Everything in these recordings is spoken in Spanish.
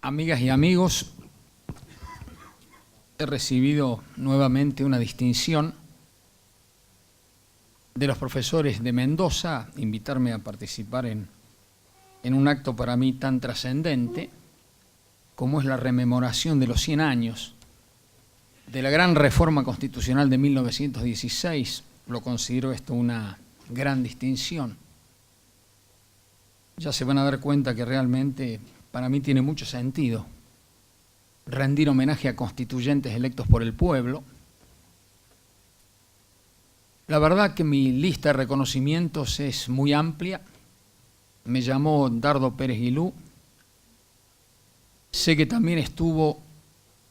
Amigas y amigos, he recibido nuevamente una distinción de los profesores de Mendoza, invitarme a participar en un acto para mí tan trascendente como es la rememoración de los 100 años de la gran reforma constitucional de 1916. Lo considero esto una gran distinción. Ya se van a dar cuenta que realmente para mí tiene mucho sentido rendir homenaje a constituyentes electos por el pueblo. La verdad que mi lista de reconocimientos es muy amplia. Me llamó Dardo Pérez Guilú. Sé que también estuvo,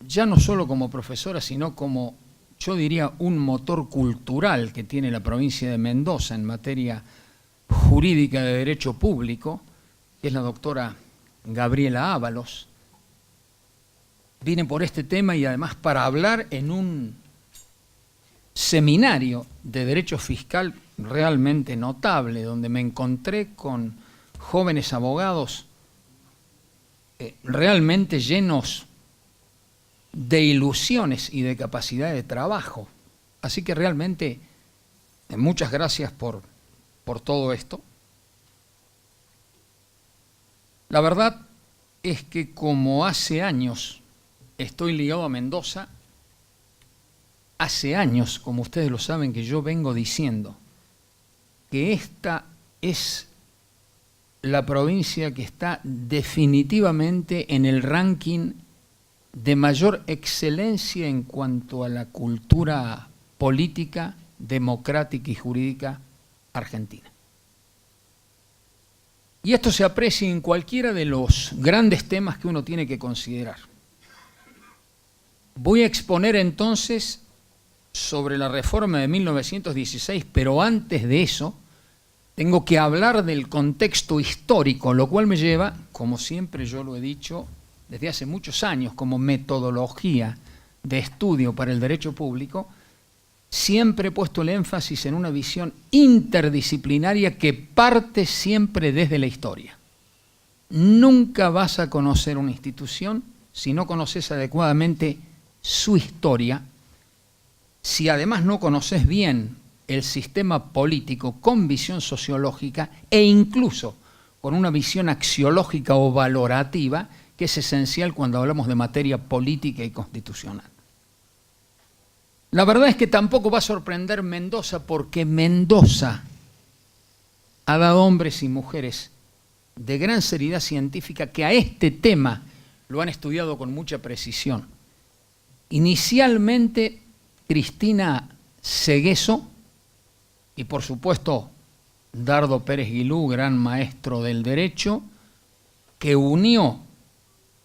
ya no solo como profesora, sino como, yo diría, un motor cultural que tiene la provincia de Mendoza en materia jurídica de derecho público, que es la doctora Gabriela Ábalos. Vine por este tema y además para hablar en un seminario de derecho fiscal realmente notable, donde me encontré con jóvenes abogados realmente llenos de ilusiones y de capacidad de trabajo. Así que realmente muchas gracias por todo esto. La verdad es que como hace años estoy ligado a Mendoza, hace años, como ustedes lo saben, que yo vengo diciendo que esta es la provincia que está definitivamente en el ranking de mayor excelencia en cuanto a la cultura política, democrática y jurídica argentina. Y esto se aprecia en cualquiera de los grandes temas que uno tiene que considerar. Voy a exponer entonces sobre la reforma de 1916, pero antes de eso tengo que hablar del contexto histórico, lo cual me lleva, como siempre yo lo he dicho desde hace muchos años, como metodología de estudio para el derecho público, siempre he puesto el énfasis en una visión interdisciplinaria que parte siempre desde la historia. Nunca vas a conocer una institución si no conoces adecuadamente su historia, si además no conoces bien el sistema político con visión sociológica e incluso con una visión axiológica o valorativa, que es esencial cuando hablamos de materia política y constitucional. La verdad es que tampoco va a sorprender Mendoza, porque Mendoza ha dado hombres y mujeres de gran seriedad científica que a este tema lo han estudiado con mucha precisión. Inicialmente Cristina Segueso y por supuesto Dardo Pérez Guilú, gran maestro del derecho, que unió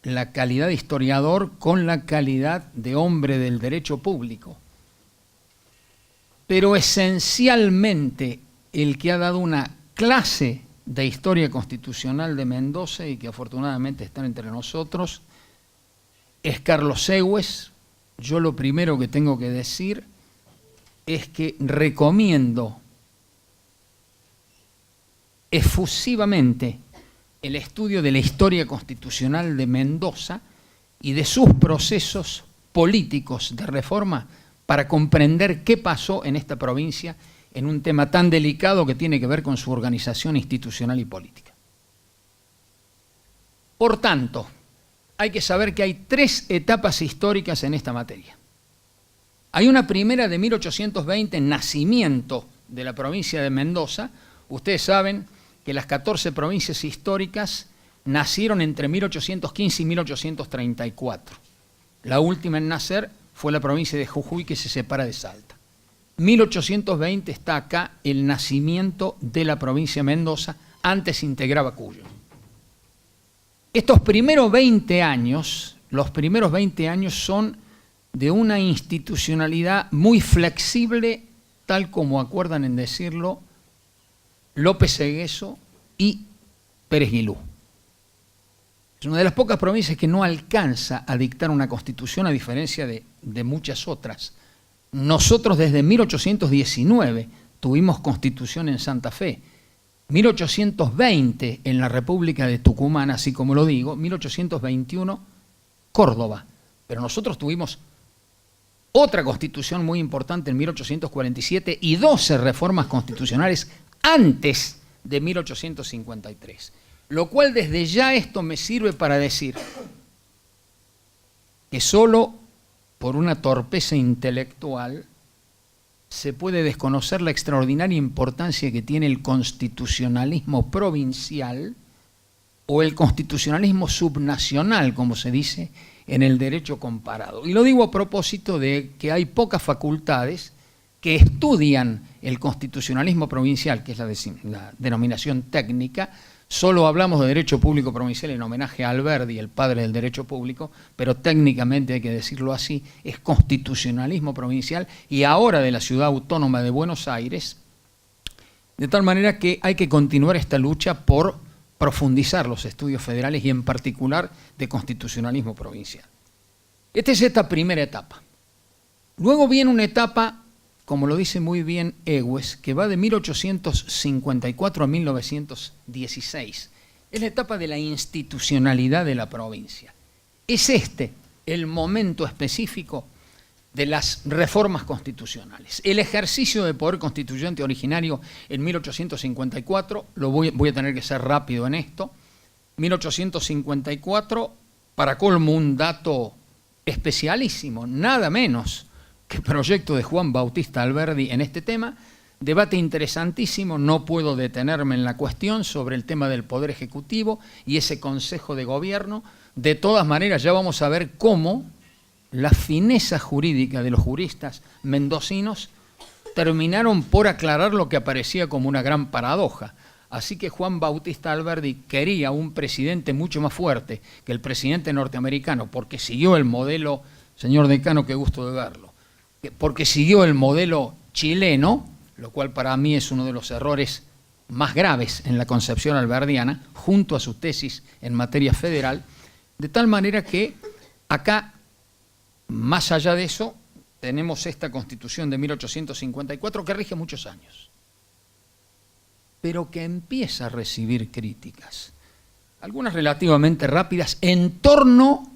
la calidad de historiador con la calidad de hombre del derecho público. Pero esencialmente el que ha dado una clase de historia constitucional de Mendoza y que afortunadamente están entre nosotros es Carlos Segües. Yo lo primero que tengo que decir es que recomiendo efusivamente el estudio de la historia constitucional de Mendoza y de sus procesos políticos de reforma para comprender qué pasó en esta provincia en un tema tan delicado que tiene que ver con su organización institucional y política. Por tanto, hay que saber que hay 3 etapas históricas en esta materia. Hay una primera de 1820, nacimiento de la provincia de Mendoza. Ustedes saben que las 14 provincias históricas nacieron entre 1815 y 1834. La última en nacer fue la provincia de Jujuy, que se separa de Salta. 1820 está acá el nacimiento de la provincia de Mendoza, antes integraba Cuyo. Estos primeros 20 años, los primeros 20 años son de una institucionalidad muy flexible, tal como acuerdan en decirlo López Segueso y Pérez Guilú. Es una de las pocas provincias que no alcanza a dictar una constitución, a diferencia de muchas otras. Nosotros desde 1819 tuvimos constitución en Santa Fe. 1820 en la República de Tucumán, así como lo digo, 1821 Córdoba. Pero nosotros tuvimos otra constitución muy importante en 1847 y 12 reformas constitucionales antes de 1853. Lo cual desde ya esto me sirve para decir que solo por una torpeza intelectual se puede desconocer la extraordinaria importancia que tiene el constitucionalismo provincial o el constitucionalismo subnacional, como se dice en el derecho comparado. Y lo digo a propósito de que hay pocas facultades que estudian el constitucionalismo provincial, que es la denominación técnica. Solo hablamos de derecho público provincial en homenaje a Alberdi, el padre del derecho público, pero técnicamente hay que decirlo así, es constitucionalismo provincial y ahora de la Ciudad Autónoma de Buenos Aires, de tal manera que hay que continuar esta lucha por profundizar los estudios federales y en particular de constitucionalismo provincial. Esta es esta primera etapa. Luego viene una etapa, como lo dice muy bien Egues, que va de 1854 a 1916. Es la etapa de la institucionalidad de la provincia. Es este el momento específico de las reformas constitucionales. El ejercicio de poder constituyente originario en 1854, voy a tener que ser rápido en esto, 1854, para colmo un dato especialísimo, nada menos que el proyecto de Juan Bautista Alberdi en este tema, debate interesantísimo, no puedo detenerme en la cuestión sobre el tema del Poder Ejecutivo y ese Consejo de Gobierno. De todas maneras, ya vamos a ver cómo la fineza jurídica de los juristas mendocinos terminaron por aclarar lo que aparecía como una gran paradoja. Así que Juan Bautista Alberdi quería un presidente mucho más fuerte que el presidente norteamericano, porque siguió el modelo, señor decano, qué gusto de verlo, porque siguió el modelo chileno, lo cual para mí es uno de los errores más graves en la concepción alberdiana, junto a su tesis en materia federal, de tal manera que acá, más allá de eso, tenemos esta Constitución de 1854 que rige muchos años, pero que empieza a recibir críticas, algunas relativamente rápidas, en torno,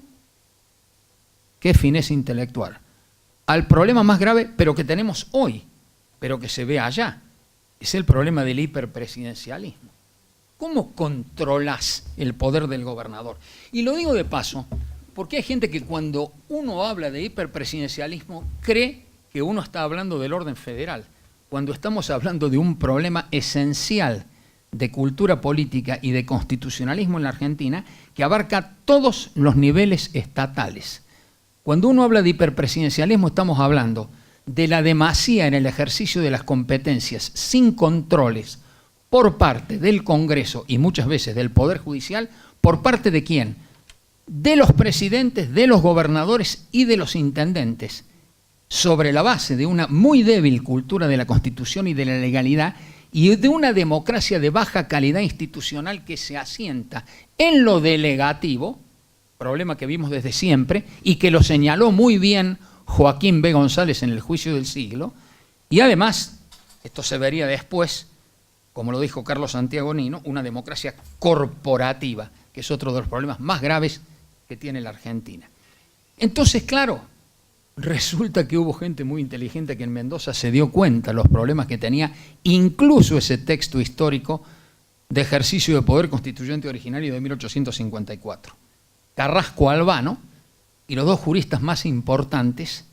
qué fineza intelectual, al problema más grave, pero que tenemos hoy, pero que se ve allá, es el problema del hiperpresidencialismo. ¿Cómo controlas el poder del gobernador? Y lo digo de paso, porque hay gente que cuando uno habla de hiperpresidencialismo cree que uno está hablando del orden federal, cuando estamos hablando de un problema esencial de cultura política y de constitucionalismo en la Argentina que abarca todos los niveles estatales. Cuando uno habla de hiperpresidencialismo estamos hablando de la demasía en el ejercicio de las competencias sin controles por parte del Congreso y muchas veces del Poder Judicial, ¿por parte de quién? De los presidentes, de los gobernadores y de los intendentes, sobre la base de una muy débil cultura de la Constitución y de la legalidad y de una democracia de baja calidad institucional que se asienta en lo delegativo, problema que vimos desde siempre y que lo señaló muy bien Joaquín B. González en el Juicio del Siglo, y además, esto se vería después, como lo dijo Carlos Santiago Nino, una democracia corporativa, que es otro de los problemas más graves que tiene la Argentina. Entonces, claro, resulta que hubo gente muy inteligente que en Mendoza se dio cuenta de los problemas que tenía incluso ese texto histórico de ejercicio de poder constituyente originario de 1854. Carrasco Albano y los dos juristas más importantes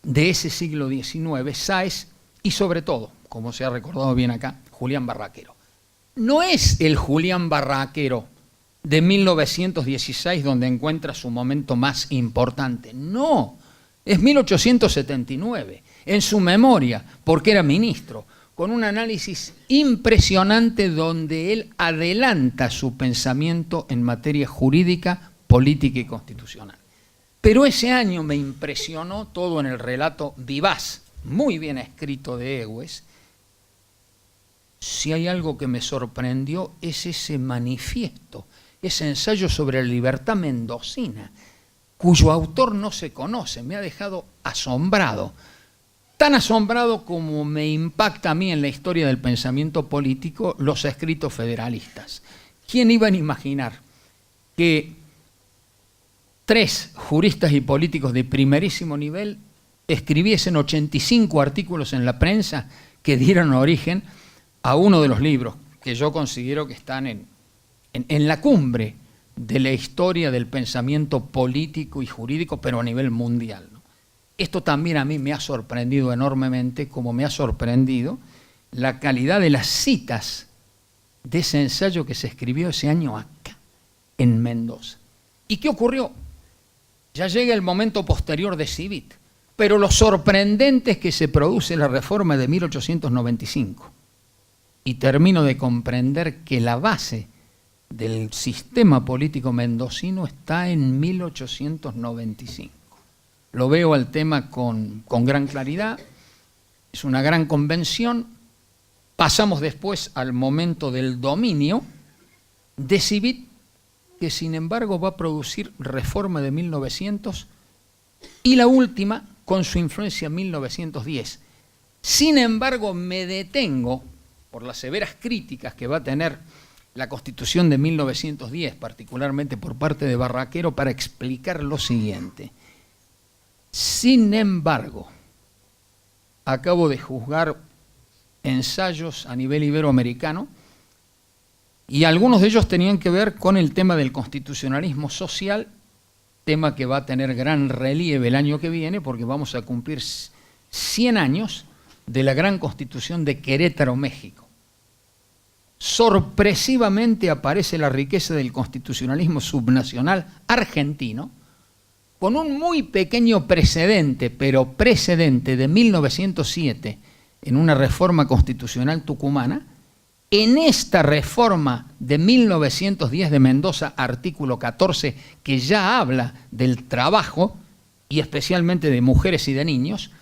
de ese siglo XIX, Sáez y sobre todo, como se ha recordado bien acá, Julián Barraquero. No es el Julián Barraquero de 1916 donde encuentra su momento más importante, no, es 1879, en su memoria, porque era ministro, con un análisis impresionante donde él adelanta su pensamiento en materia jurídica, política y constitucional. Pero ese año me impresionó todo en el relato vivaz, muy bien escrito de Egues. Si hay algo que me sorprendió es ese manifiesto, ese ensayo sobre la libertad mendocina, cuyo autor no se conoce, me ha dejado asombrado. Tan asombrado como me impacta a mí en la historia del pensamiento político los escritos federalistas. ¿Quién iba a imaginar que 3 juristas y políticos de primerísimo nivel escribiesen 85 artículos en la prensa que dieron origen a uno de los libros que yo considero que están en la cumbre de la historia del pensamiento político y jurídico, pero a nivel mundial, ¿no? Esto también a mí me ha sorprendido enormemente, como me ha sorprendido la calidad de las citas de ese ensayo que se escribió ese año acá, en Mendoza. ¿Y qué ocurrió? Ya llega el momento posterior de Civit, pero lo sorprendente es que se produce la reforma de 1895 y termino de comprender que la base del sistema político mendocino está en 1895. Lo veo al tema con gran claridad, es una gran convención. Pasamos después al momento del dominio de Civit, que sin embargo va a producir reforma de 1900 y la última con su influencia en 1910. Sin embargo, me detengo por las severas críticas que va a tener la Constitución de 1910, particularmente por parte de Barraquero, para explicar lo siguiente. Sin embargo, acabo de juzgar ensayos a nivel iberoamericano y algunos de ellos tenían que ver con el tema del constitucionalismo social, tema que va a tener gran relieve el año que viene porque vamos a cumplir 100 años de la gran Constitución de Querétaro, México. Sorpresivamente aparece la riqueza del constitucionalismo subnacional argentino, con un muy pequeño precedente, pero precedente de 1907, en una reforma constitucional tucumana. En esta reforma de 1910 de Mendoza, artículo 14, que ya habla del trabajo, y especialmente de mujeres y de niños,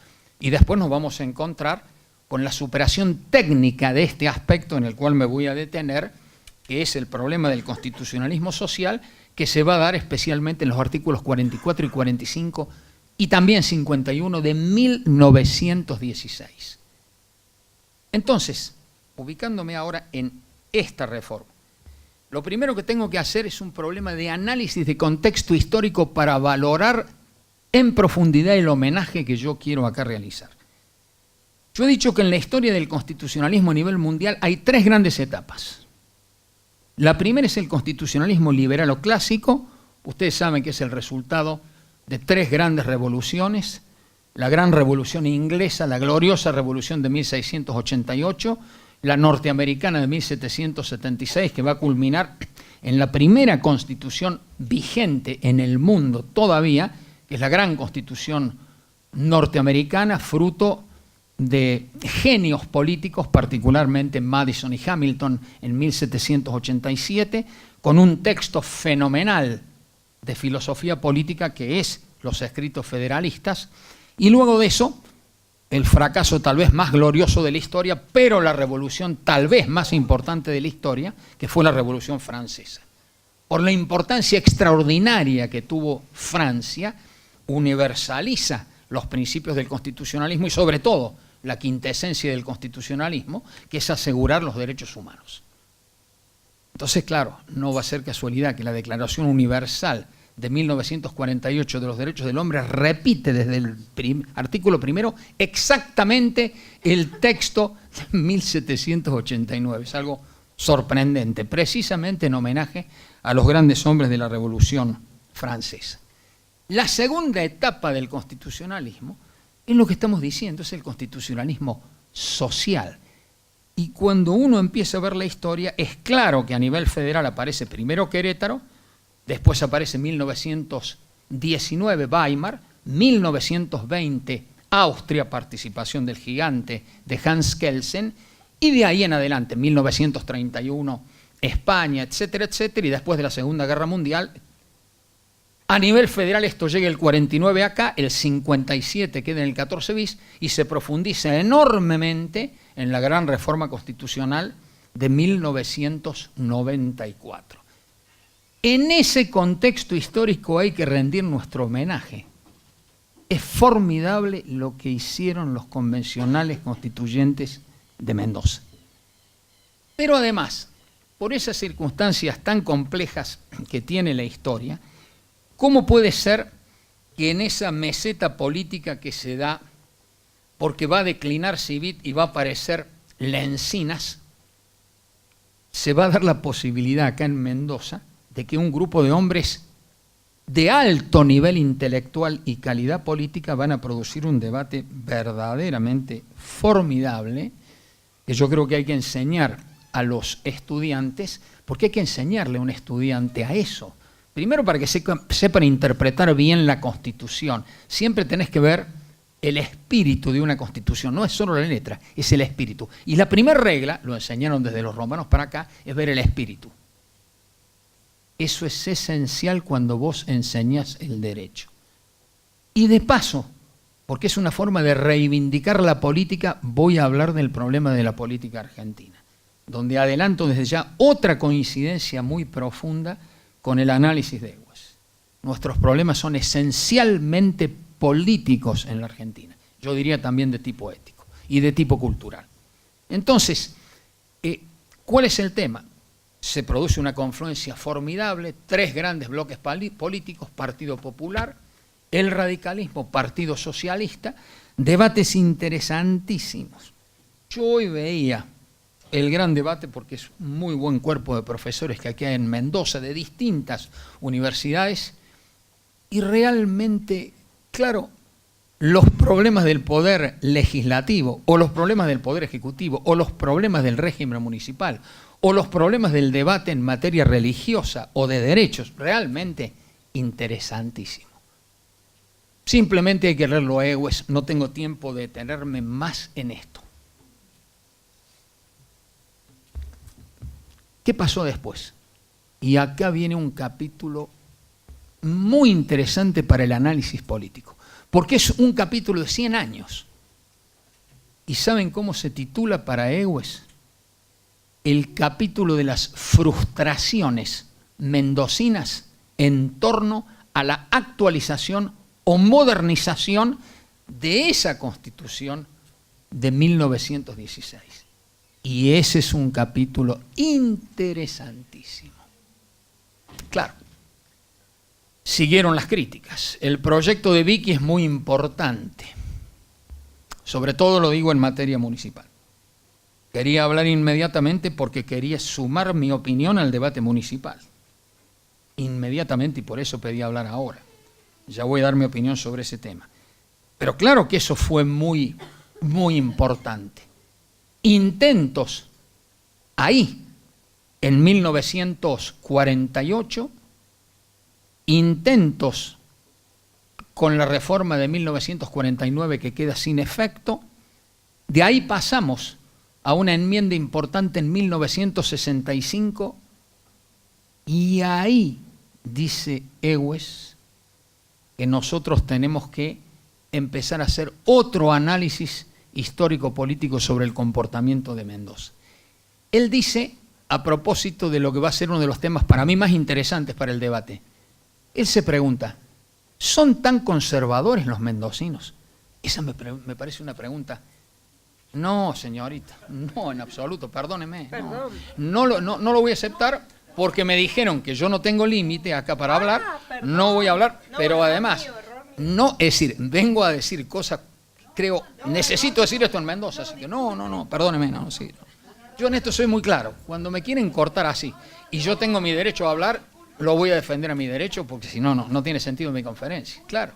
y después nos vamos a encontrar con la superación técnica de este aspecto en el cual me voy a detener, que es el problema del constitucionalismo social, que se va a dar especialmente en los artículos 44 y 45 y también 51 de 1916. Entonces, ubicándome ahora en esta reforma, lo primero que tengo que hacer es un problema de análisis de contexto histórico para valorar en profundidad el homenaje que yo quiero acá realizar. Yo he dicho que en la historia del constitucionalismo a nivel mundial hay 3 grandes etapas. La primera es el constitucionalismo liberal o clásico. Ustedes saben que es el resultado de 3 grandes revoluciones. La gran revolución inglesa, la gloriosa revolución de 1688, la norteamericana de 1776, que va a culminar en la primera constitución vigente en el mundo todavía, que es la gran constitución norteamericana, fruto de genios políticos, particularmente Madison y Hamilton en 1787, con un texto fenomenal de filosofía política que es los escritos federalistas, y luego de eso, el fracaso tal vez más glorioso de la historia, pero la revolución tal vez más importante de la historia, que fue la Revolución Francesa. Por la importancia extraordinaria que tuvo Francia, universaliza los principios del constitucionalismo y sobre todo la quintesencia del constitucionalismo, que es asegurar los derechos humanos. Entonces, claro, no va a ser casualidad que la Declaración Universal de 1948 de los Derechos del Hombre repite desde el artículo primero exactamente el texto de 1789. Es algo sorprendente, precisamente en homenaje a los grandes hombres de la Revolución Francesa. La segunda etapa del constitucionalismo es lo que estamos diciendo, es el constitucionalismo social. Y cuando uno empieza a ver la historia, es claro que a nivel federal aparece primero Querétaro, después aparece 1919 Weimar, 1920 Austria, participación del gigante de Hans Kelsen, y de ahí en adelante, 1931 España, etcétera, etcétera, y después de la Segunda Guerra Mundial. A nivel federal esto llega el 49 acá, el 57 queda en el 14 bis y se profundiza enormemente en la gran reforma constitucional de 1994. En ese contexto histórico hay que rendir nuestro homenaje Es formidable lo que hicieron los convencionales constituyentes de Mendoza. Pero además, por esas circunstancias tan complejas que tiene la historia, ¿cómo puede ser que en esa meseta política que se da, porque va a declinar Civit y va a aparecer Lencinas, se va a dar la posibilidad acá en Mendoza de que un grupo de hombres de alto nivel intelectual y calidad política van a producir un debate verdaderamente formidable, que yo creo que hay que enseñar a los estudiantes, porque hay que enseñarle a un estudiante a eso. Primero, para que sepan interpretar bien la Constitución. Siempre tenés que ver el espíritu de una Constitución, no es solo la letra, es el espíritu. Y la primera regla, lo enseñaron desde los romanos para acá, es ver el espíritu. Eso es esencial cuando vos enseñás el derecho. Y de paso, porque es una forma de reivindicar la política, voy a hablar del problema de la política argentina, donde adelanto desde ya otra coincidencia muy profunda con el análisis de Egues. Nuestros problemas son esencialmente políticos en la Argentina. Yo diría también de tipo ético y de tipo cultural. Entonces, ¿cuál es el tema? Se produce una confluencia formidable, tres grandes bloques políticos, Partido Popular, el radicalismo, Partido Socialista, debates interesantísimos. Yo hoy veía el gran debate, porque es un muy buen cuerpo de profesores que aquí hay en Mendoza, de distintas universidades, y realmente, claro, los problemas del poder legislativo, o los problemas del poder ejecutivo, o los problemas del régimen municipal, o los problemas del debate en materia religiosa o de derechos, realmente interesantísimo. Simplemente hay que leerlo a Egues, no tengo tiempo de detenerme más en esto. ¿Qué pasó después? Y acá viene un capítulo muy interesante para el análisis político, porque es un capítulo de 100 años. ¿Y saben cómo se titula para Egues? El capítulo de las frustraciones mendocinas en torno a la actualización o modernización de esa Constitución de 1916. Y ese es un capítulo interesantísimo. Claro, siguieron las críticas. El proyecto de Vicki es muy importante. Sobre todo lo digo en materia municipal. Quería hablar inmediatamente porque quería sumar mi opinión al debate municipal. Inmediatamente, y por eso pedí hablar ahora. Ya voy a dar mi opinión sobre ese tema. Pero claro que eso fue muy, muy importante. Intentos ahí, en 1948, intentos con la reforma de 1949 que queda sin efecto, de ahí pasamos a una enmienda importante en 1965 y ahí dice Egues que nosotros tenemos que empezar a hacer otro análisis histórico-político sobre el comportamiento de Mendoza. Él dice, a propósito de lo que va a ser uno de los temas para mí más interesantes para el debate, él se pregunta, ¿son tan conservadores los mendocinos? Esa me parece una pregunta. No, señorita, no, en absoluto, perdóneme. No lo voy a aceptar porque me dijeron que yo no tengo límite acá para hablar, no voy a hablar, pero además, no, es decir, vengo a decir cosas, creo, necesito decir esto en Mendoza, así que no, perdóneme, no, sí. Yo en esto soy muy claro, cuando me quieren cortar así y yo tengo mi derecho a hablar, lo voy a defender a mi derecho porque si no, no tiene sentido mi conferencia, claro.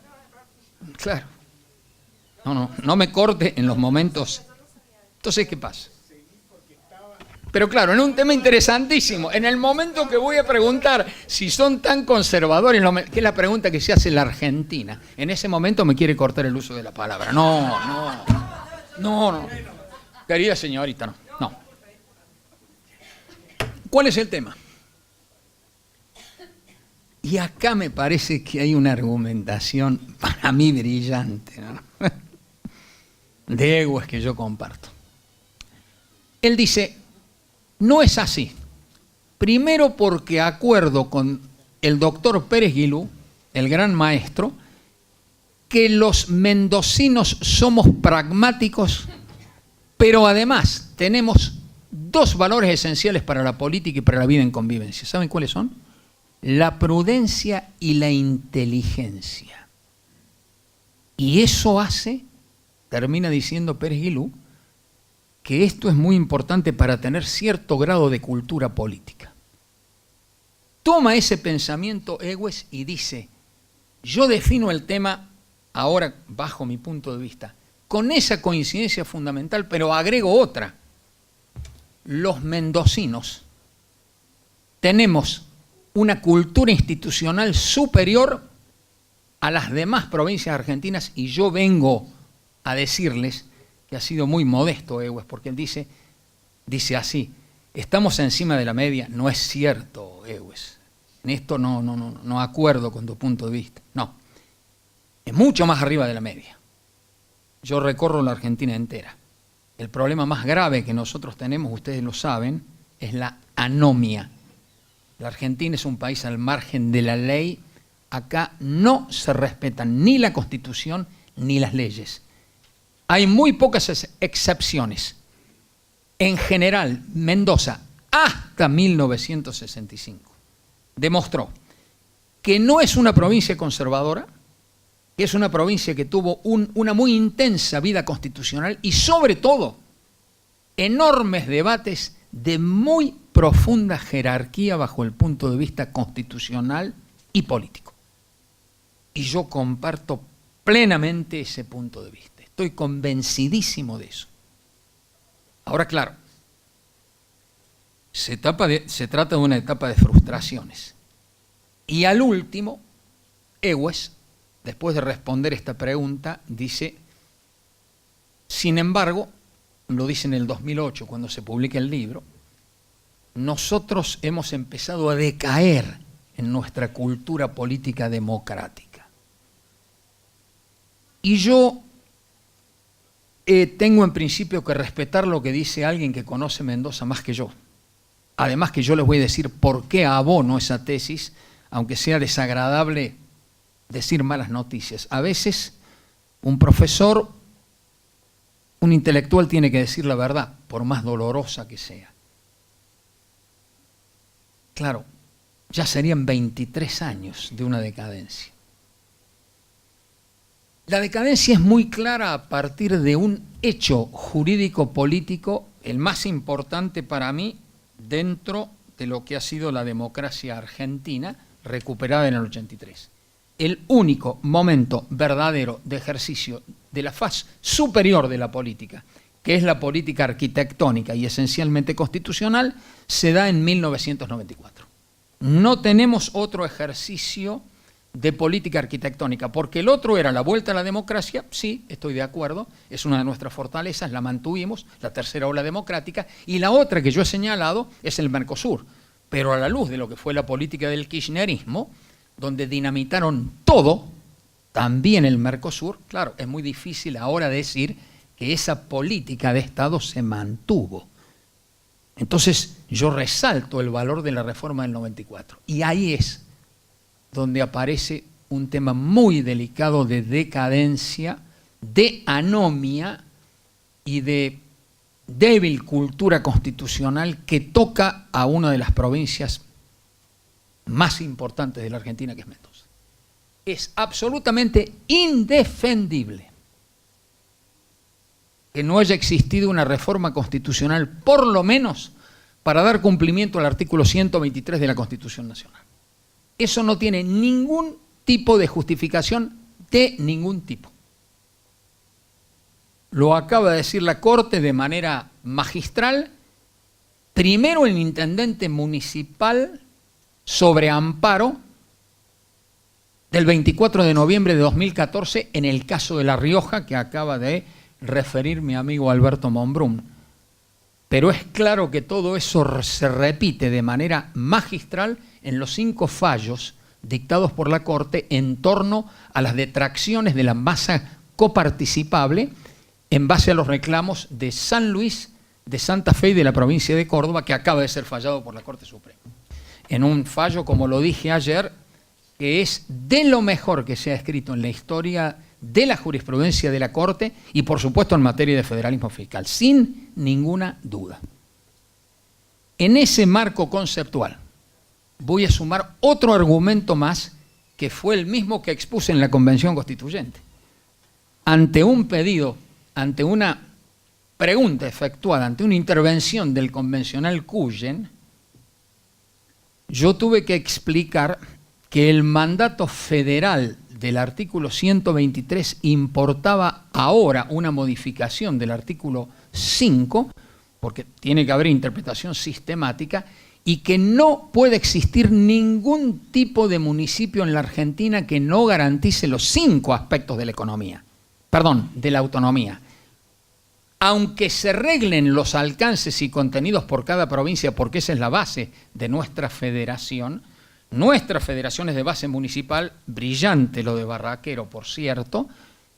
No me corte en los momentos. Entonces, ¿qué pasa? Pero claro, en un tema interesantísimo, en el momento que voy a preguntar si son tan conservadores, que es la pregunta que se hace en la Argentina, en ese momento me quiere cortar el uso de la palabra. No. Querida señorita, no. ¿Cuál es el tema? Y acá me parece que hay una argumentación para mí brillante, ¿no? De Egues que yo comparto. Él dice, no es así. Primero porque acuerdo con el doctor Pérez Guilú, el gran maestro, que los mendocinos somos pragmáticos, pero además tenemos dos valores esenciales para la política y para la vida en convivencia. ¿Saben cuáles son? La prudencia y la inteligencia. Y eso hace, termina diciendo Pérez Guilú, que esto es muy importante para tener cierto grado de cultura política. Toma ese pensamiento Egues y dice, yo defino el tema ahora bajo mi punto de vista, con esa coincidencia fundamental, pero agrego otra. Los mendocinos tenemos una cultura institucional superior a las demás provincias argentinas y yo vengo a decirles que ha sido muy modesto Egues, porque él dice así, estamos encima de la media. No es cierto, Egues. En esto no acuerdo con tu punto de vista. No, es mucho más arriba de la media. Yo recorro la Argentina entera. El problema más grave que nosotros tenemos, ustedes lo saben, es la anomia. La Argentina es un país al margen de la ley. Acá no se respetan ni la Constitución ni las leyes. Hay muy pocas excepciones. En general, Mendoza, hasta 1965, demostró que no es una provincia conservadora, que es una provincia que tuvo una muy intensa vida constitucional y sobre todo enormes debates de muy profunda jerarquía bajo el punto de vista constitucional y político. Y yo comparto plenamente ese punto de vista. Estoy convencidísimo de eso. Ahora, claro, se trata de una etapa de frustraciones. Y al último, Egues, después de responder esta pregunta, dice, sin embargo, lo dice en el 2008 cuando se publica el libro, nosotros hemos empezado a decaer en nuestra cultura política democrática. Y yo tengo en principio que respetar lo que dice alguien que conoce Mendoza más que yo. Además que yo les voy a decir por qué abono esa tesis, aunque sea desagradable decir malas noticias. A veces un profesor, un intelectual tiene que decir la verdad, por más dolorosa que sea. Claro, ya serían 23 años de una decadencia. La decadencia es muy clara a partir de un hecho jurídico-político, el más importante para mí, dentro de lo que ha sido la democracia argentina, recuperada en el 83. El único momento verdadero de ejercicio de la faz superior de la política, que es la política arquitectónica y esencialmente constitucional, se da en 1994. No tenemos otro ejercicio de política arquitectónica, porque el otro era la vuelta a la democracia, sí, estoy de acuerdo, es una de nuestras fortalezas, la mantuvimos, la tercera ola democrática, y la otra que yo he señalado es el Mercosur, pero a la luz de lo que fue la política del kirchnerismo, donde dinamitaron todo, también el Mercosur, claro, es muy difícil ahora decir que esa política de Estado se mantuvo. Entonces yo resalto el valor de la reforma del 94, y ahí es donde aparece un tema muy delicado de decadencia, de anomia y de débil cultura constitucional que toca a una de las provincias más importantes de la Argentina, que es Mendoza. Es absolutamente indefendible que no haya existido una reforma constitucional, por lo menos para dar cumplimiento al artículo 123 de la Constitución Nacional. Eso no tiene ningún tipo de justificación de ningún tipo. Lo acaba de decir la Corte de manera magistral. Primero el intendente municipal sobre amparo del 24 de noviembre de 2014 en el caso de La Rioja, que acaba de referir mi amigo Alberto Monbrun. Pero es claro que todo eso se repite de manera magistral en los 5 fallos dictados por la Corte en torno a las detracciones de la masa coparticipable en base a los reclamos de San Luis, de Santa Fe y de la provincia de Córdoba, que acaba de ser fallado por la Corte Suprema. En un fallo, como lo dije ayer, que es de lo mejor que se ha escrito en la historia de la jurisprudencia de la Corte y, por supuesto, en materia de federalismo fiscal, sin ninguna duda. En ese marco conceptual voy a sumar otro argumento más que fue el mismo que expuse en la Convención Constituyente. Ante un pedido, ante una pregunta efectuada, ante una intervención del convencional Cuyen, yo tuve que explicar que el mandato federal del artículo 123 importaba ahora una modificación del artículo 5, porque tiene que haber interpretación sistemática, y que no puede existir ningún tipo de municipio en la Argentina que no garantice los 5 aspectos de la economía, perdón, de la autonomía. Aunque se reglen los alcances y contenidos por cada provincia, porque esa es la base de nuestra federación es de base municipal, brillante lo de Barraquero, por cierto.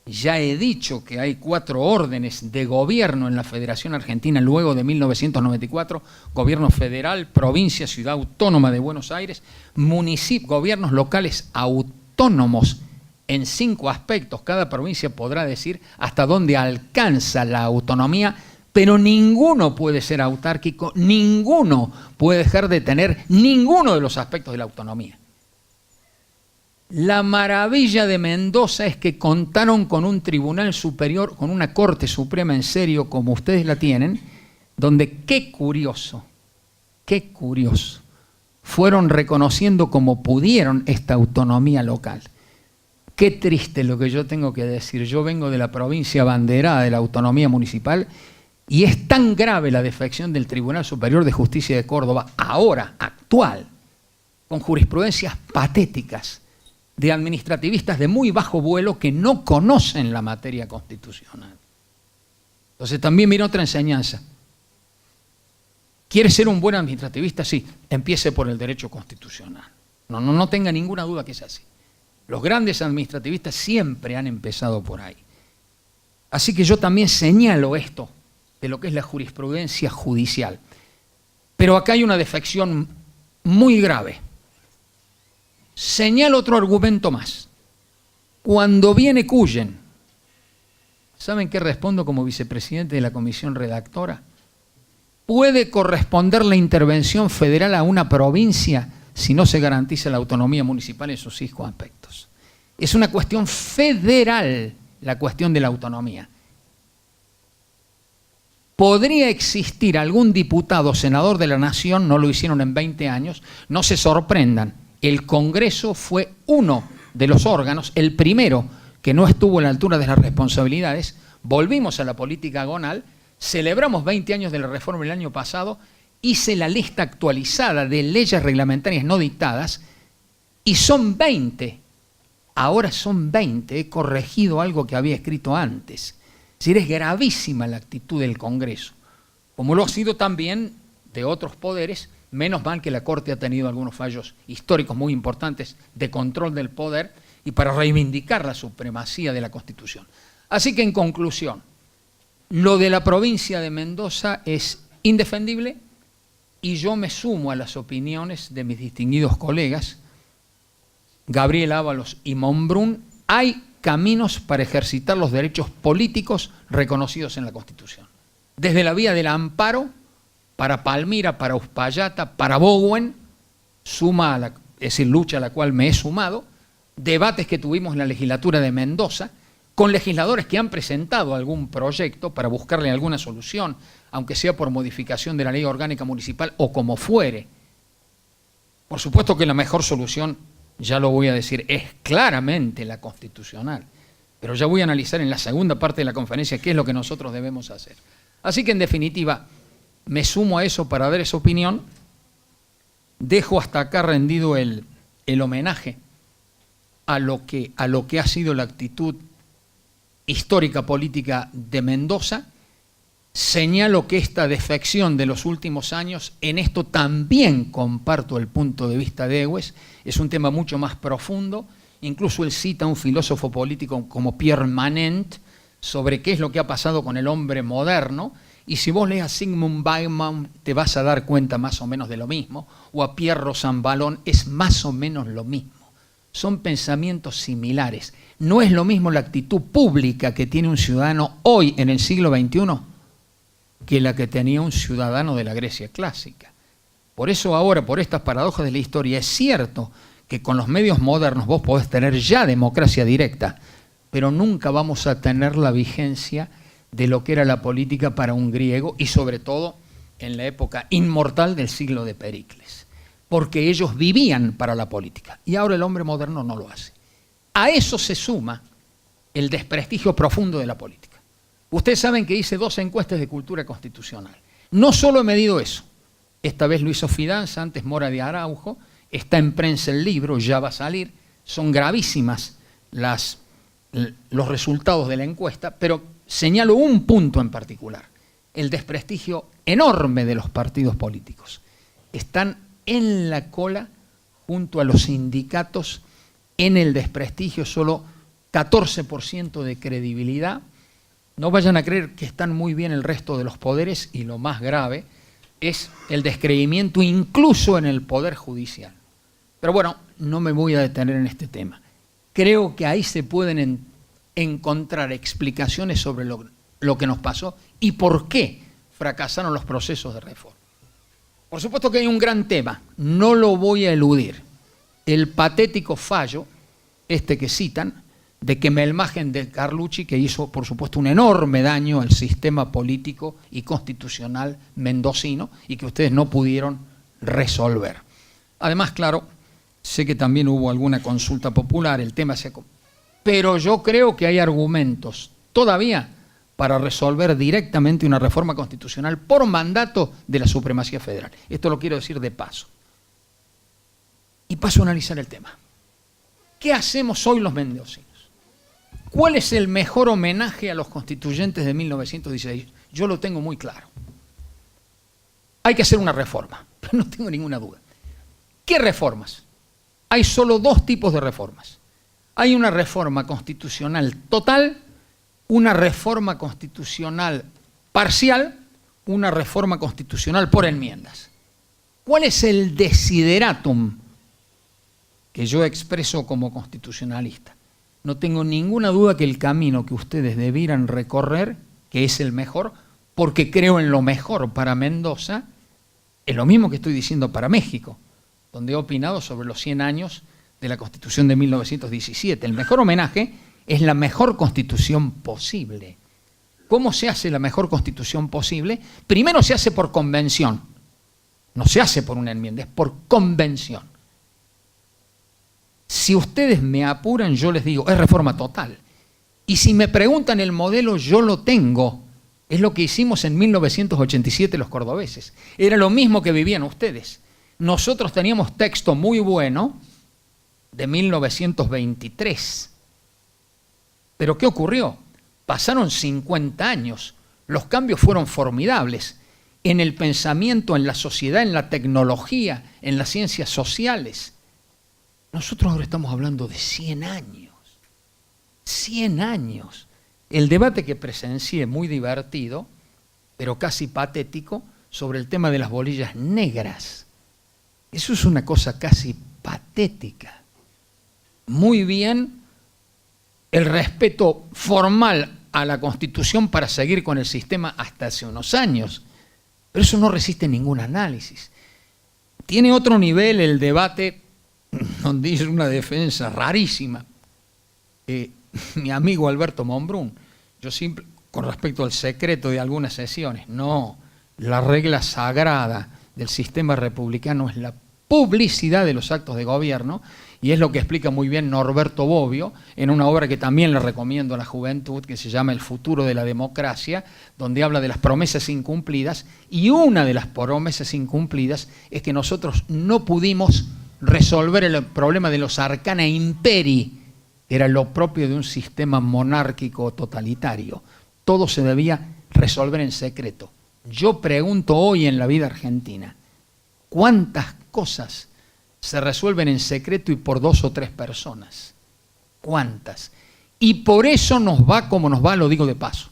Ya he dicho que hay 4 órdenes de gobierno en la Federación Argentina luego de 1994, gobierno federal, provincia, ciudad autónoma de Buenos Aires, gobiernos locales autónomos en 5 aspectos. Cada provincia podrá decir hasta dónde alcanza la autonomía, pero ninguno puede ser autárquico, ninguno puede dejar de tener ninguno de los aspectos de la autonomía. La maravilla de Mendoza es que contaron con un tribunal superior, con una Corte Suprema en serio como ustedes la tienen, donde qué curioso, fueron reconociendo como pudieron esta autonomía local. Qué triste lo que yo tengo que decir. Yo vengo de la provincia abanderada de la autonomía municipal y es tan grave la defección del Tribunal Superior de Justicia de Córdoba, ahora, actual, con jurisprudencias patéticas de administrativistas de muy bajo vuelo que no conocen la materia constitucional. Entonces también viene otra enseñanza. ¿Quiere ser un buen administrativista? Sí, empiece por el derecho constitucional. No tenga ninguna duda que es así. Los grandes administrativistas siempre han empezado por ahí. Así que yo también señalo esto de lo que es la jurisprudencia judicial. Pero acá hay una defección muy grave. Señalo otro argumento más. Cuando viene Cuyen, ¿saben qué respondo como vicepresidente de la comisión redactora? ¿Puede corresponder la intervención federal a una provincia si no se garantiza la autonomía municipal en sus 5 aspectos? Es una cuestión federal la cuestión de la autonomía. ¿Podría existir algún diputado o senador de la Nación? No lo hicieron en 20 años. No se sorprendan. El Congreso fue uno de los órganos, el primero que no estuvo a la altura de las responsabilidades. Volvimos a la política agonal, celebramos 20 años de la reforma el año pasado, hice la lista actualizada de leyes reglamentarias no dictadas y son 20. Ahora son 20, he corregido algo que había escrito antes. Es decir, es gravísima la actitud del Congreso, como lo ha sido también de otros poderes. Menos mal que la Corte ha tenido algunos fallos históricos muy importantes de control del poder y para reivindicar la supremacía de la Constitución. Así que, en conclusión, lo de la provincia de Mendoza es indefendible y yo me sumo a las opiniones de mis distinguidos colegas, Gabriel Ábalos y Monbrún. Hay caminos para ejercitar los derechos políticos reconocidos en la Constitución. Desde la vía del amparo, para Palmira, para Uspallata, para Bowen, es decir, lucha a la cual me he sumado, debates que tuvimos en la legislatura de Mendoza, con legisladores que han presentado algún proyecto para buscarle alguna solución, aunque sea por modificación de la ley orgánica municipal o como fuere. Por supuesto que la mejor solución, ya lo voy a decir, es claramente la constitucional, pero ya voy a analizar en la segunda parte de la conferencia qué es lo que nosotros debemos hacer. Así que, en definitiva, me sumo a eso para dar esa opinión. Dejo hasta acá rendido el homenaje a lo que ha sido la actitud histórica política de Mendoza. Señalo que esta defección de los últimos años, en esto también comparto el punto de vista de Egues, es un tema mucho más profundo. Incluso él cita a un filósofo político como Pierre Manent sobre qué es lo que ha pasado con el hombre moderno. Y si vos lees a Zygmunt Bauman te vas a dar cuenta más o menos de lo mismo, o a Pierre Rosanvallon, es más o menos lo mismo. son pensamientos similares. No es lo mismo la actitud pública que tiene un ciudadano hoy en el siglo XXI que la que tenía un ciudadano de la Grecia clásica. Por eso ahora, por estas paradojas de la historia, es cierto que con los medios modernos vos podés tener ya democracia directa, pero nunca vamos a tener la vigencia de lo que era la política para un griego y sobre todo en la época inmortal del siglo de Pericles, porque ellos vivían para la política y ahora el hombre moderno no lo hace. A eso se suma el desprestigio profundo de la política. Ustedes saben que hice 2 encuestas de cultura constitucional. No solo he medido eso, esta vez lo hizo Fidanza, antes Mora de Araujo, está en prensa el libro, ya va a salir, son gravísimas los resultados de la encuesta, pero señalo un punto en particular, el desprestigio enorme de los partidos políticos. Están en la cola junto a los sindicatos en el desprestigio, solo 14% de credibilidad. No vayan a creer que están muy bien el resto de los poderes y lo más grave es el descreimiento incluso en el Poder Judicial. Pero bueno, no me voy a detener en este tema. Creo que ahí se pueden encontrar explicaciones sobre lo que nos pasó y por qué fracasaron los procesos de reforma. Por supuesto que hay un gran tema, no lo voy a eludir. El patético fallo, este que citan, de Kemelmagen de Carlucci, que hizo, por supuesto, un enorme daño al sistema político y constitucional mendocino y que ustedes no pudieron resolver. Además, claro, sé que también hubo alguna consulta popular, el tema se... Pero yo creo que hay argumentos todavía para resolver directamente una reforma constitucional por mandato de la supremacía federal. Esto lo quiero decir de paso. Y paso a analizar el tema. ¿Qué hacemos hoy los mendocinos? ¿Cuál es el mejor homenaje a los constituyentes de 1916? Yo lo tengo muy claro. Hay que hacer una reforma, pero no tengo ninguna duda. ¿Qué reformas? Hay solo 2 tipos de reformas. Hay una reforma constitucional total, una reforma constitucional parcial, una reforma constitucional por enmiendas. ¿Cuál es el desideratum que yo expreso como constitucionalista? No tengo ninguna duda que el camino que ustedes debieran recorrer, que es el mejor, porque creo en lo mejor para Mendoza, es lo mismo que estoy diciendo para México, donde he opinado sobre los 100 años de la Constitución de 1917. El mejor homenaje es la mejor constitución posible. ¿Cómo se hace la mejor constitución posible? Primero se hace por convención. No se hace por una enmienda, es por convención. Si ustedes me apuran, yo les digo, es reforma total. Y si me preguntan el modelo, yo lo tengo. Es lo que hicimos en 1987 los cordobeses. Era lo mismo que vivían ustedes. Nosotros teníamos texto muy bueno de 1923. Pero ¿qué ocurrió? Pasaron 50 años. Los cambios fueron formidables en el pensamiento, en la sociedad, en la tecnología, en las ciencias sociales. Nosotros ahora estamos hablando de 100 años. 100 años. El debate que presencié, muy divertido, pero casi patético, sobre el tema de las bolillas negras. Eso es una cosa casi patética. Muy bien el respeto formal a la Constitución para seguir con el sistema hasta hace unos años, pero eso no resiste ningún análisis. Tiene otro nivel el debate donde hizo una defensa rarísima mi amigo Alberto Monbrún. Yo siempre, con respecto al secreto de algunas sesiones, no, la regla sagrada del sistema republicano es la publicidad de los actos de gobierno, y es lo que explica muy bien Norberto Bobbio en una obra que también le recomiendo a la juventud, que se llama El futuro de la democracia, donde habla de las promesas incumplidas, y una de las promesas incumplidas es que nosotros no pudimos resolver el problema de los arcana imperi, que era lo propio de un sistema monárquico totalitario. Todo se debía resolver en secreto. Yo pregunto hoy en la vida argentina, ¿cuántas cosas se resuelven en secreto y por 2 o 3 personas? ¿Cuántas? Y por eso nos va como nos va, lo digo de paso,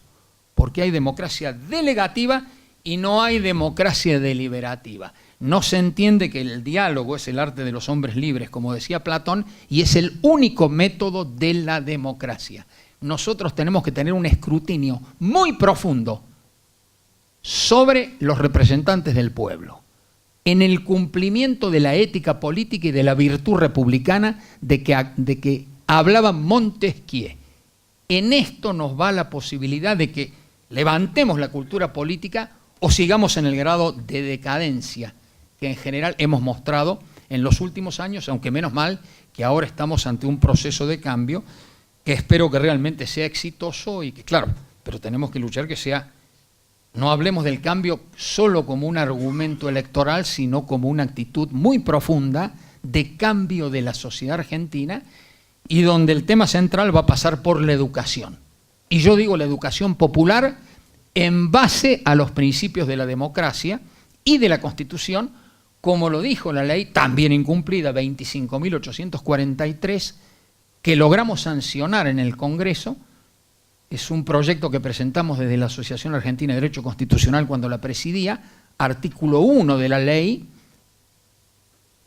porque hay democracia delegativa y no hay democracia deliberativa. No se entiende que el diálogo es el arte de los hombres libres, como decía Platón, y es el único método de la democracia. Nosotros tenemos que tener un escrutinio muy profundo sobre los representantes del pueblo, en el cumplimiento de la ética política y de la virtud republicana de que hablaba Montesquieu. En esto nos va la posibilidad de que levantemos la cultura política o sigamos en el grado de decadencia que en general hemos mostrado en los últimos años, aunque menos mal que ahora estamos ante un proceso de cambio que espero que realmente sea exitoso y que, claro, pero tenemos que luchar que sea, no hablemos del cambio solo como un argumento electoral, sino como una actitud muy profunda de cambio de la sociedad argentina y donde el tema central va a pasar por la educación. Y yo digo la educación popular en base a los principios de la democracia y de la Constitución, como lo dijo la ley también incumplida 25.843, que logramos sancionar en el Congreso. Es un proyecto que presentamos desde la Asociación Argentina de Derecho Constitucional cuando la presidía, artículo 1 de la ley,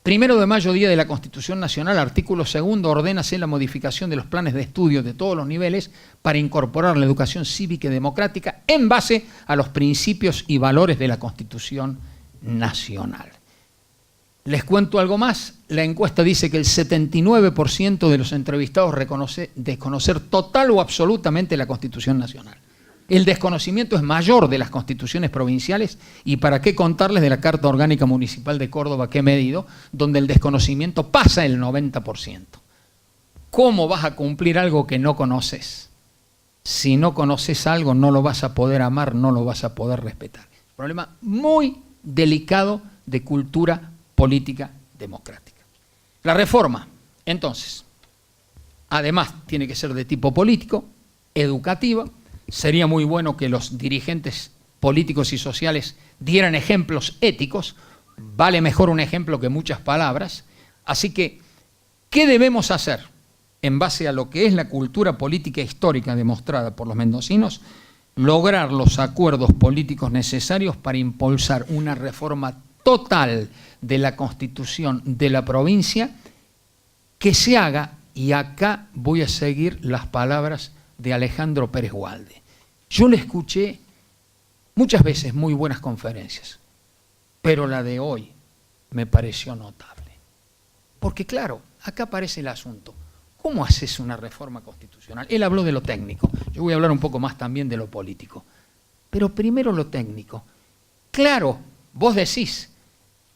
1 de mayo, Día de la Constitución Nacional, artículo 2, ordénase la modificación de los planes de estudio de todos los niveles para incorporar la educación cívica y democrática en base a los principios y valores de la Constitución Nacional. Les cuento algo más. La encuesta dice que el 79% de los entrevistados reconoce desconocer total o absolutamente la Constitución Nacional. El desconocimiento es mayor de las constituciones provinciales y para qué contarles de la Carta Orgánica Municipal de Córdoba que he medido, donde el desconocimiento pasa el 90%. ¿Cómo vas a cumplir algo que no conoces? Si no conoces algo no lo vas a poder amar, no lo vas a poder respetar. Problema muy delicado de cultura política democrática. La reforma, entonces, además tiene que ser de tipo político, educativa. Sería muy bueno que los dirigentes políticos y sociales dieran ejemplos éticos. Vale mejor un ejemplo que muchas palabras. Así que, ¿qué debemos hacer en base a lo que es la cultura política histórica demostrada por los mendocinos? Lograr los acuerdos políticos necesarios para impulsar una reforma total de la Constitución de la provincia que se haga, y acá voy a seguir las palabras de Alejandro Pérez Walde. Yo le escuché muchas veces muy buenas conferencias, pero la de hoy me pareció notable. Porque claro, acá aparece el asunto. ¿Cómo haces una reforma constitucional? Él habló de lo técnico, yo voy a hablar un poco más también de lo político. Pero primero lo técnico. Claro, vos decís,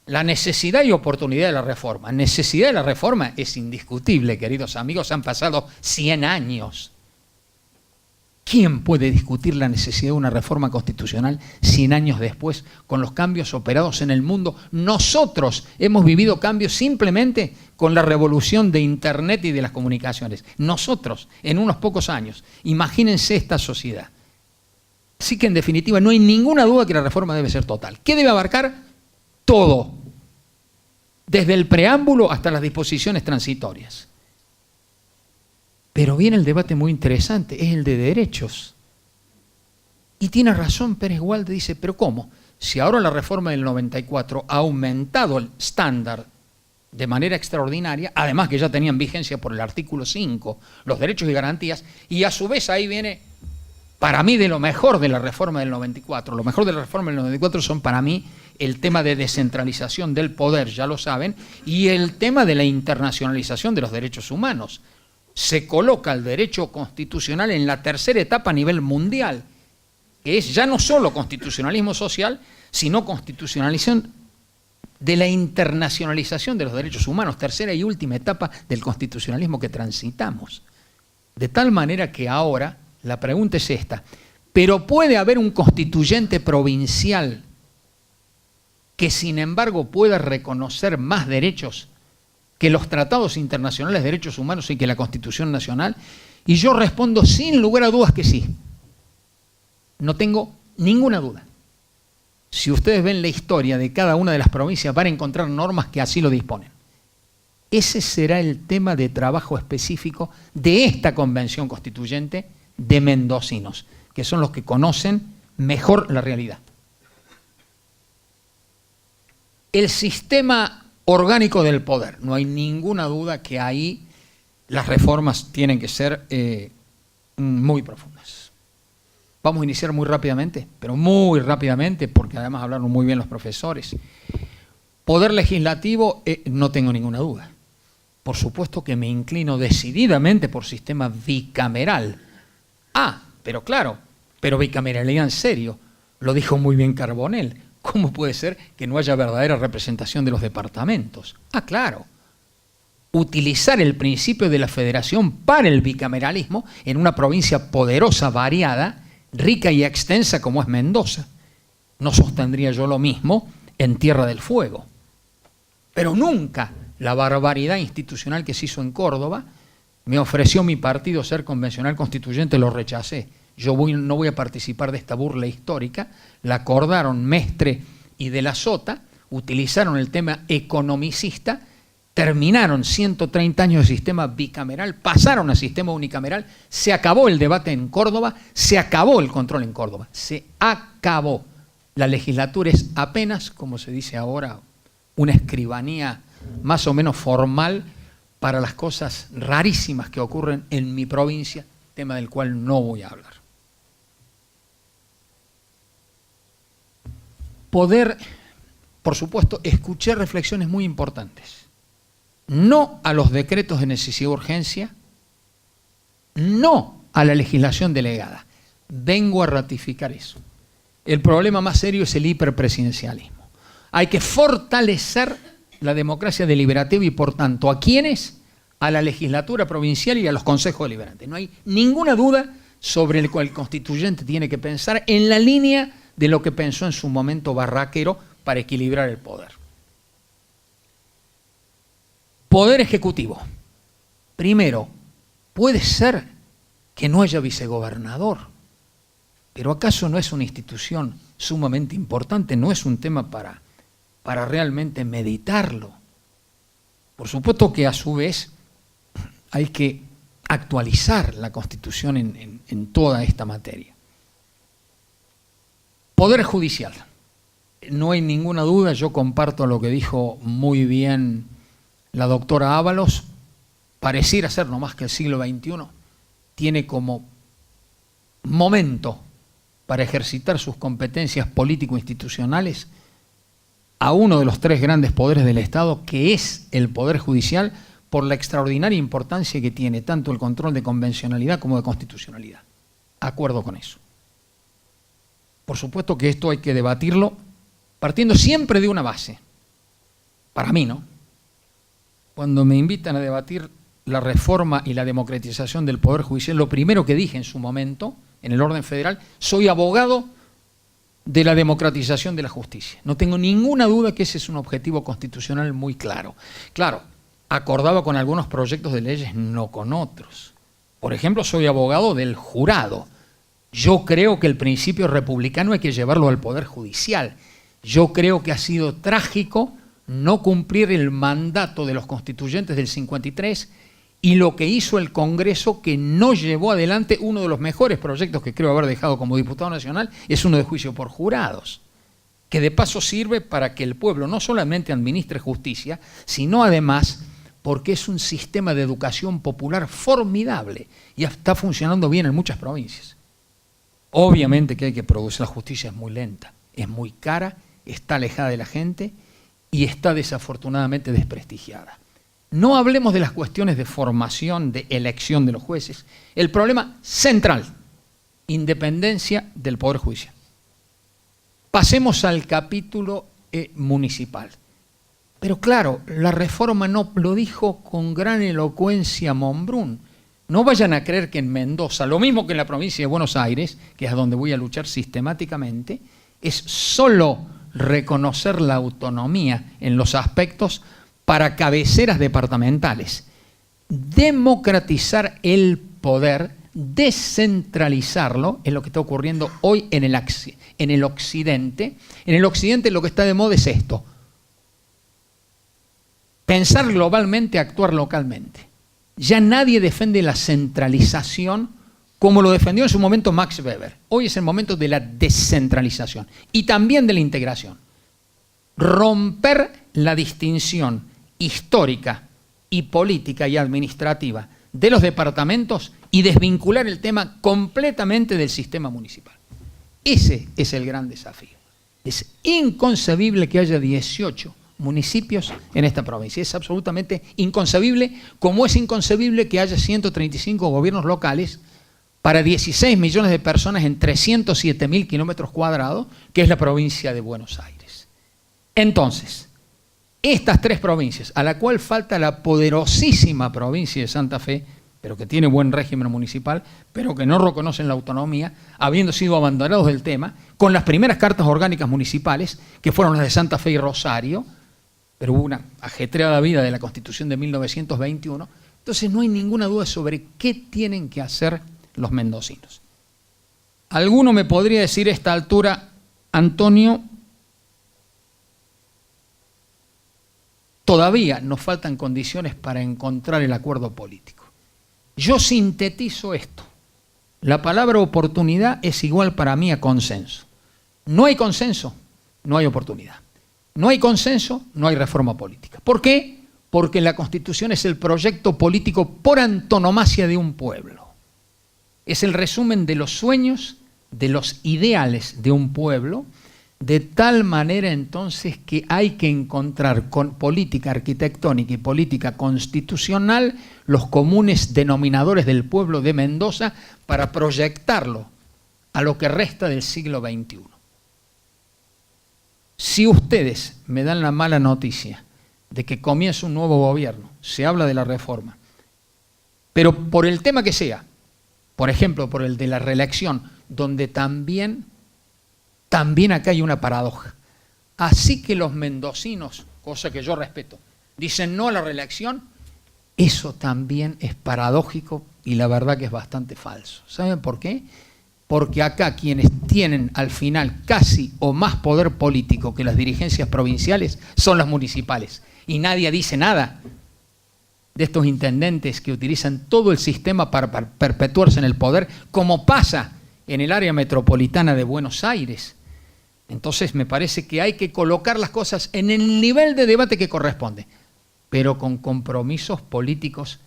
la necesidad y oportunidad de la reforma. Necesidad de la reforma es indiscutible, queridos amigos, han pasado 100 años. ¿Quién puede discutir la necesidad de una reforma constitucional 100 años después con los cambios operados en el mundo? Nosotros hemos vivido cambios simplemente con la revolución de Internet y de las comunicaciones. Nosotros, en unos pocos años. Imagínense esta sociedad. Así que en definitiva no hay ninguna duda que la reforma debe ser total. ¿Qué debe abarcar? Todo. Desde el preámbulo hasta las disposiciones transitorias. Pero viene el debate muy interesante, es el de derechos. Y tiene razón Pérez Walde, dice, ¿pero cómo? Si ahora la reforma del 94 ha aumentado el estándar de manera extraordinaria, además que ya tenían vigencia por el artículo 5, los derechos y garantías, y a su vez ahí viene, para mí, de lo mejor de la reforma del 94. Lo mejor de la reforma del 94 son para mí el tema de descentralización del poder, ya lo saben, y el tema de la internacionalización de los derechos humanos. Se coloca el derecho constitucional en la tercera etapa a nivel mundial, que es ya no solo constitucionalismo social, sino constitucionalización de la internacionalización de los derechos humanos, tercera y última etapa del constitucionalismo que transitamos. De tal manera que ahora la pregunta es esta, ¿pero puede haber un constituyente provincial que sin embargo pueda reconocer más derechos que los tratados internacionales de derechos humanos y que la Constitución Nacional? Y yo respondo sin lugar a dudas que sí. No tengo ninguna duda. Si ustedes ven la historia de cada una de las provincias van a encontrar normas que así lo disponen. Ese será el tema de trabajo específico de esta convención constituyente de mendocinos, que son los que conocen mejor la realidad. El sistema orgánico del poder. No hay ninguna duda que ahí las reformas tienen que ser muy profundas. Vamos a iniciar muy rápidamente, pero muy rápidamente, porque además hablaron muy bien los profesores. Poder legislativo, no tengo ninguna duda. Por supuesto que me inclino decididamente por sistema bicameral. Pero claro, pero bicameralidad en serio. Lo dijo muy bien Carbonell. ¿Cómo puede ser que no haya verdadera representación de los departamentos? Claro. Utilizar el principio de la federación para el bicameralismo en una provincia poderosa, variada, rica y extensa como es Mendoza. No sostendría yo lo mismo en Tierra del Fuego. Pero nunca la barbaridad institucional que se hizo en Córdoba, me ofreció mi partido ser convencional constituyente, lo rechacé. No voy a participar de esta burla histórica. La acordaron Mestre y de la Sota, utilizaron el tema economicista, terminaron 130 años de sistema bicameral, pasaron a sistema unicameral, se acabó el debate en Córdoba, se acabó el control en Córdoba, se acabó. La legislatura es apenas, como se dice ahora, una escribanía más o menos formal para las cosas rarísimas que ocurren en mi provincia, tema del cual no voy a hablar. Poder, por supuesto, escuchar reflexiones muy importantes. No a los decretos de necesidad y urgencia, no a la legislación delegada. Vengo a ratificar eso. El problema más serio es el hiperpresidencialismo. Hay que fortalecer la democracia deliberativa y, por tanto, ¿a quiénes? A la legislatura provincial y a los consejos deliberantes. No hay ninguna duda sobre el cual el constituyente tiene que pensar en la línea de lo que pensó en su momento Barraquero para equilibrar el poder. Poder ejecutivo. Primero, puede ser que no haya vicegobernador, pero ¿acaso no es una institución sumamente importante? ¿No es un tema para realmente meditarlo? Por supuesto que a su vez hay que actualizar la Constitución en toda esta materia. Poder judicial. No hay ninguna duda, yo comparto lo que dijo muy bien la doctora Ábalos, pareciera ser no más que el siglo XXI, tiene como momento para ejercitar sus competencias político-institucionales a uno de los tres grandes poderes del Estado, que es el Poder Judicial, por la extraordinaria importancia que tiene tanto el control de convencionalidad como de constitucionalidad. Acuerdo con eso. Por supuesto que esto hay que debatirlo partiendo siempre de una base. Para mí, ¿no? Cuando me invitan a debatir la reforma y la democratización del Poder Judicial, lo primero que dije en su momento, en el orden federal, soy abogado de la democratización de la justicia. No tengo ninguna duda que ese es un objetivo constitucional muy claro. Claro, acordaba con algunos proyectos de leyes, no con otros. Por ejemplo, soy abogado del jurado. Yo creo que el principio republicano hay que llevarlo al Poder Judicial. Yo creo que ha sido trágico no cumplir el mandato de los constituyentes del 53 y lo que hizo el Congreso, que no llevó adelante uno de los mejores proyectos que creo haber dejado como diputado nacional, es uno de juicio por jurados, que de paso sirve para que el pueblo no solamente administre justicia, sino además porque es un sistema de educación popular formidable y está funcionando bien en muchas provincias. Obviamente que hay que producir, la justicia es muy lenta, es muy cara, está alejada de la gente y está desafortunadamente desprestigiada. No hablemos de las cuestiones de formación, de elección de los jueces. El problema central, independencia del Poder Judicial. Pasemos al capítulo municipal. Pero claro, la reforma no lo dijo con gran elocuencia Monbrún. No vayan a creer que en Mendoza, lo mismo que en la provincia de Buenos Aires, que es a donde voy a luchar sistemáticamente, es solo reconocer la autonomía en los aspectos para cabeceras departamentales. Democratizar el poder, descentralizarlo, es lo que está ocurriendo hoy en el Occidente. En el Occidente lo que está de moda es esto: pensar globalmente, actuar localmente. Ya nadie defiende la centralización como lo defendió en su momento Max Weber. Hoy es el momento de la descentralización y también de la integración. romper la distinción histórica y política y administrativa de los departamentos y desvincular el tema completamente del sistema municipal. Ese es el gran desafío. Es inconcebible que haya 18 municipios en esta provincia. Es absolutamente inconcebible, como es inconcebible que haya 135 gobiernos locales para 16 millones de personas en 307.000 kilómetros cuadrados, que es la provincia de Buenos Aires. Entonces, estas tres provincias, a la cual falta la poderosísima provincia de Santa Fe, pero que tiene buen régimen municipal, pero que no reconocen la autonomía, habiendo sido abandonados del tema, con las primeras cartas orgánicas municipales, que fueron las de Santa Fe y Rosario, pero hubo una ajetreada vida de la Constitución de 1921, entonces no hay ninguna duda sobre qué tienen que hacer los mendocinos. Alguno me podría decir a esta altura, Antonio, todavía nos faltan condiciones para encontrar el acuerdo político. Yo sintetizo esto. La palabra oportunidad es igual para mí a consenso. No hay consenso, no hay oportunidad. No hay consenso, no hay reforma política. ¿Por qué? Porque la Constitución es el proyecto político por antonomasia de un pueblo. Es el resumen de los sueños, de los ideales de un pueblo, de tal manera entonces que hay que encontrar con política arquitectónica y política constitucional los comunes denominadores del pueblo de Mendoza para proyectarlo a lo que resta del siglo XXI. Si ustedes me dan la mala noticia de que comienza un nuevo gobierno, se habla de la reforma, pero por el tema que sea, por ejemplo, por el de la reelección, donde también acá hay una paradoja. Así que los mendocinos, cosa que yo respeto, dicen no a la reelección, eso también es paradójico y la verdad que es bastante falso. ¿Saben por qué? Porque acá quienes tienen al final casi o más poder político que las dirigencias provinciales son las municipales. Y nadie dice nada de estos intendentes que utilizan todo el sistema para perpetuarse en el poder, como pasa en el área metropolitana de Buenos Aires. Entonces me parece que hay que colocar las cosas en el nivel de debate que corresponde, pero con compromisos políticos,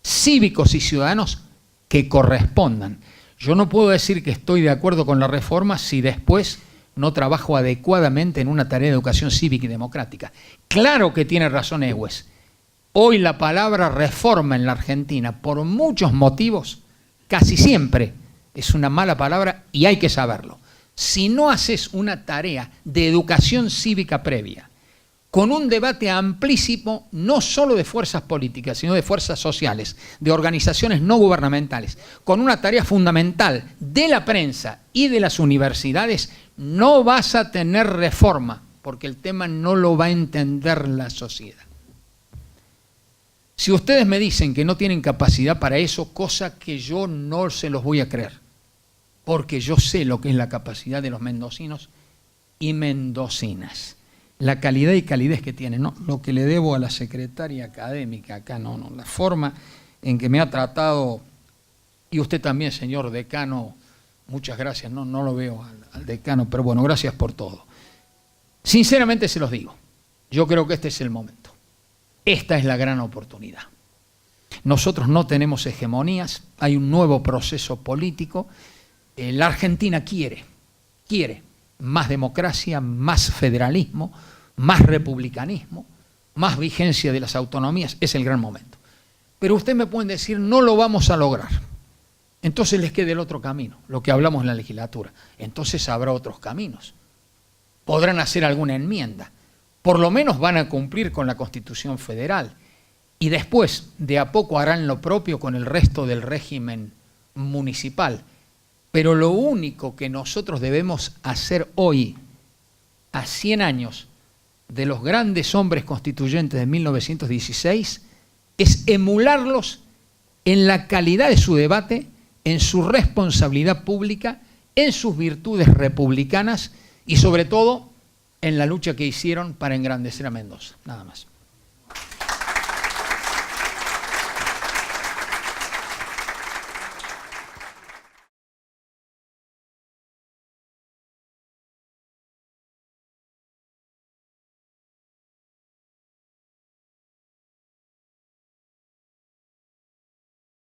cívicos y ciudadanos que correspondan. Yo no puedo decir que estoy de acuerdo con la reforma si después no trabajo adecuadamente en una tarea de educación cívica y democrática. Claro que tiene razón Egues. Hoy la palabra reforma en la Argentina, por muchos motivos, casi siempre es una mala palabra y hay que saberlo. Si no haces una tarea de educación cívica previa, con un debate amplísimo, no solo de fuerzas políticas, sino de fuerzas sociales, de organizaciones no gubernamentales, con una tarea fundamental de la prensa y de las universidades, no vas a tener reforma, porque el tema no lo va a entender la sociedad. Si ustedes me dicen que no tienen capacidad para eso, cosa que yo no se los voy a creer, porque yo sé lo que es la capacidad de los mendocinos y mendocinas, la calidad y calidez que tienen, ¿no? Lo que le debo a la secretaria académica acá, no, la forma en que me ha tratado, y usted también, señor decano, muchas gracias, no lo veo al decano, pero bueno, gracias por todo. Sinceramente se los digo, yo creo que este es el momento, esta es la gran oportunidad. Nosotros no tenemos hegemonías, hay un nuevo proceso político. La Argentina quiere más democracia, más federalismo, más republicanismo, más vigencia de las autonomías, es el gran momento. Pero ustedes me pueden decir, no lo vamos a lograr. Entonces les queda el otro camino, lo que hablamos en la legislatura. Entonces habrá otros caminos. Podrán hacer alguna enmienda. Por lo menos van a cumplir con la Constitución Federal. Y después, de a poco harán lo propio con el resto del régimen municipal. Pero lo único que nosotros debemos hacer hoy, a 100 años de los grandes hombres constituyentes de 1916, es emularlos en la calidad de su debate, en su responsabilidad pública, en sus virtudes republicanas y sobre todo en la lucha que hicieron para engrandecer a Mendoza. Nada más.